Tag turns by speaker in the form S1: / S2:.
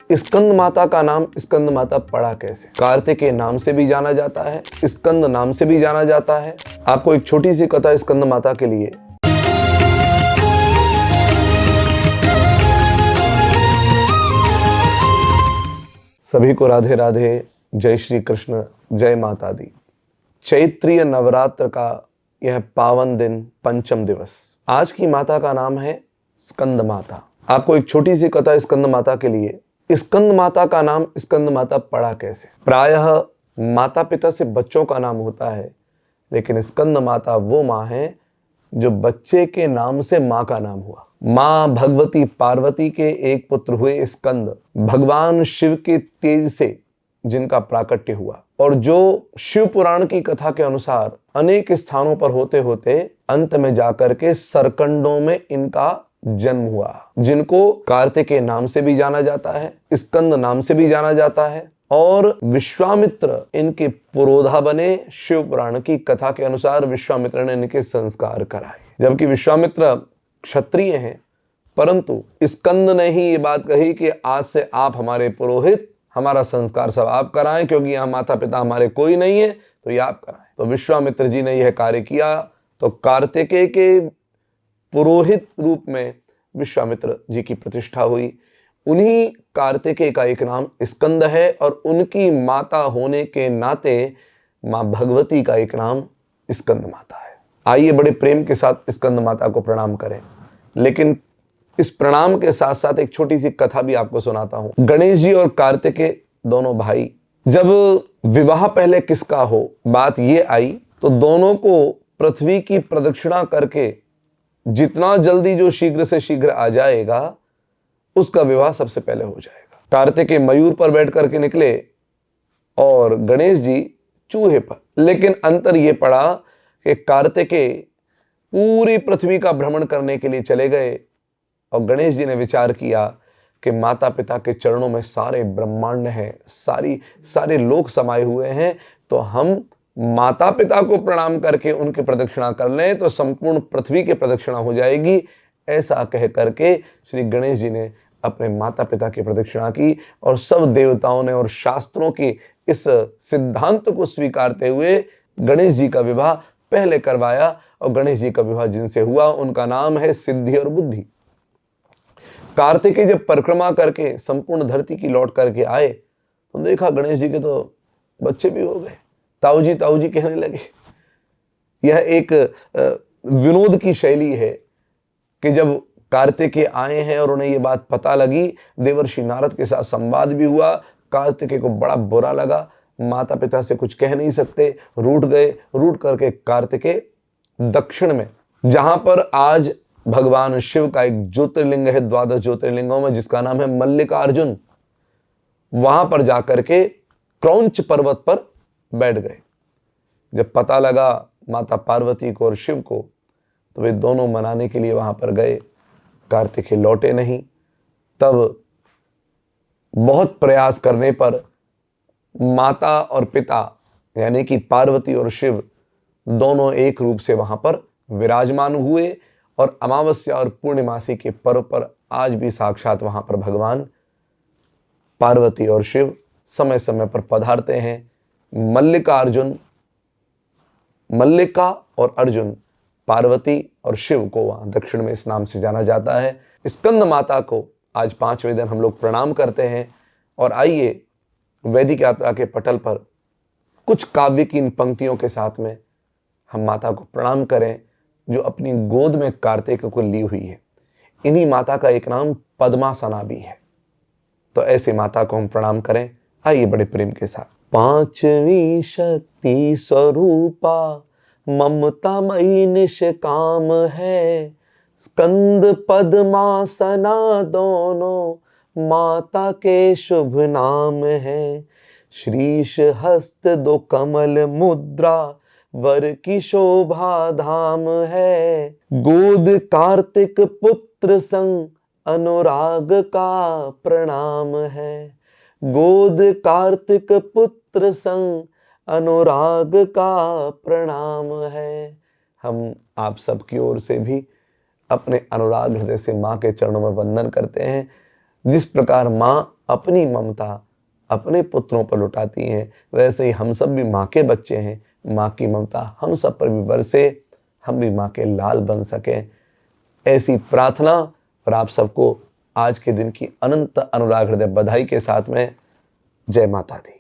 S1: स्कंद माता का नाम स्कंद माता पड़ा कैसे? कार्तिकेय नाम से भी जाना जाता है, स्कंद नाम से भी जाना जाता है। आपको एक छोटी सी कथा स्कंद माता के लिए। सभी को राधे राधे, जय श्री कृष्ण, जय माता दी। चैत्रीय नवरात्र का यह पावन दिन, पंचम दिवस। आज की माता का नाम है स्कंद माता। आपको एक छोटी सी कथा स्कंद माता के लिए। स्कंद माता का नाम स्कंद माता पड़ा कैसे? प्रायः माता पिता से बच्चों का नाम होता है, लेकिन स्कंद माता वो माँ है जो बच्चे के नाम से माँ का नाम हुआ। माँ भगवती पार्वती के एक पुत्र हुए स्कंद, भगवान शिव के तेज से जिनका प्राकट्य हुआ, और जो शिव पुराण की कथा के अनुसार अनेक स्थानों पर होते होते अंत में जाकर के सरकंडों में इनका जन्म हुआ, जिनको कार्तिकेय नाम से भी जाना जाता है, स्कंद नाम से भी जाना जाता है। और विश्वामित्र इनके पुरोधा बने। शिव पुराण की कथा के अनुसार विश्वामित्र ने इनके संस्कार कराए। जबकि विश्वामित्र क्षत्रिय हैं, परंतु स्कंद ने ही ये बात कही कि आज से आप हमारे पुरोहित, हमारा संस्कार सब आप कराएं, क्योंकि यहाँ माता पिता हमारे कोई नहीं है, तो ये आप कराएं। तो विश्वामित्र जी ने यह कार्य किया। तो कार्तिकेय के पुरोहित रूप में विश्वामित्र जी की प्रतिष्ठा हुई। उन्हीं कार्तिकेय का एक नाम स्कंद है, और उनकी माता होने के नाते मां भगवती का एक नाम स्कंद माता है। आइए बड़े प्रेम के साथ स्कंद माता को प्रणाम करें। लेकिन इस प्रणाम के साथ साथ एक छोटी सी कथा भी आपको सुनाता हूं। गणेश जी और कार्तिकेय दोनों भाई, जब विवाह पहले किसका हो बात ये आई, तो दोनों को पृथ्वी की प्रदक्षिणा करके जितना जल्दी जो शीघ्र से शीघ्र आ जाएगा, उसका विवाह सबसे पहले हो जाएगा। कार्तिकेय मयूर पर बैठ करके निकले और गणेश जी चूहे पर। लेकिन अंतर यह पड़ा कि कार्तिकेय पूरी पृथ्वी का भ्रमण करने के लिए चले गए, और गणेश जी ने विचार किया कि माता पिता के चरणों में सारे ब्रह्मांड हैं, सारे लोक समाये हुए हैं, तो हम माता पिता को प्रणाम करके उनकी प्रदक्षिणा कर लें तो संपूर्ण पृथ्वी की प्रदक्षिणा हो जाएगी। ऐसा कह करके श्री गणेश जी ने अपने माता पिता की प्रदक्षिणा की, और सब देवताओं ने और शास्त्रों की इस सिद्धांत को स्वीकारते हुए गणेश जी का विवाह पहले करवाया। और गणेश जी का विवाह जिनसे हुआ उनका नाम है सिद्धि और बुद्धि। कार्तिकेय जब परिक्रमा करके संपूर्ण धरती की लौट करके आए, तो देखा गणेश जी के तो बच्चे भी हो गए। ताऊ जी कहने लगे। यह एक विनोद की शैली है कि जब कार्तिकेय आए हैं और उन्हें यह बात पता लगी, देवर्षि नारद के साथ संवाद भी हुआ। कार्तिकेय को बड़ा बुरा लगा, माता पिता से कुछ कह नहीं सकते, रूठ गए। रूठ करके कार्तिकेय दक्षिण में, जहां पर आज भगवान शिव का एक ज्योतिर्लिंग है, 12 ज्योतिर्लिंगों में, जिसका नाम है मल्लिकार्जुन, वहां पर जाकर के क्रौंच पर्वत पर बैठ गए। जब पता लगा माता पार्वती को और शिव को, तो वे दोनों मनाने के लिए वहां पर गए। कार्तिकेय लौटे नहीं। तब बहुत प्रयास करने पर माता और पिता यानी कि पार्वती और शिव दोनों एक रूप से वहां पर विराजमान हुए, और अमावस्या और पूर्णिमासी के पर्व पर आज भी साक्षात वहां पर भगवान पार्वती और शिव समय समय पर पधारते हैं। मल्लिका और अर्जुन, पार्वती और शिव को वहां दक्षिण में इस नाम से जाना जाता है। स्कंद माता को आज 5वें दिन हम लोग प्रणाम करते हैं। और आइए वैदिक यात्रा के पटल पर कुछ काव्य की इन पंक्तियों के साथ में हम माता को प्रणाम करें, जो अपनी गोद में कार्तिकेय को ली हुई है। इन्हीं माता का एक नाम पद्मासना भी है। तो ऐसे माता को हम प्रणाम करें। आइए बड़े प्रेम के साथ। पांचवी शक्ति स्वरूपा ममतामयी निष्काम है, स्कंद पद्मासना दोनों माता के शुभ नाम है। श्रीश हस्त दो कमल मुद्रा वर की शोभा धाम है, गोद कार्तिक पुत्र संग अनुराग का प्रणाम है। गोद कार्तिक पुत्र संग अनुराग का प्रणाम है। हम आप सबकी ओर से भी अपने अनुराग हृदय से माँ के चरणों में वंदन करते हैं। जिस प्रकार माँ अपनी ममता अपने पुत्रों पर लुटाती हैं, वैसे ही हम सब भी माँ के बच्चे हैं। माँ की ममता हम सब पर भी बरसे, हम भी माँ के लाल बन सकें, ऐसी प्रार्थना। और आप सबको आज के दिन की अनंत अनुराग हृदय बधाई के साथ में जय माता दी।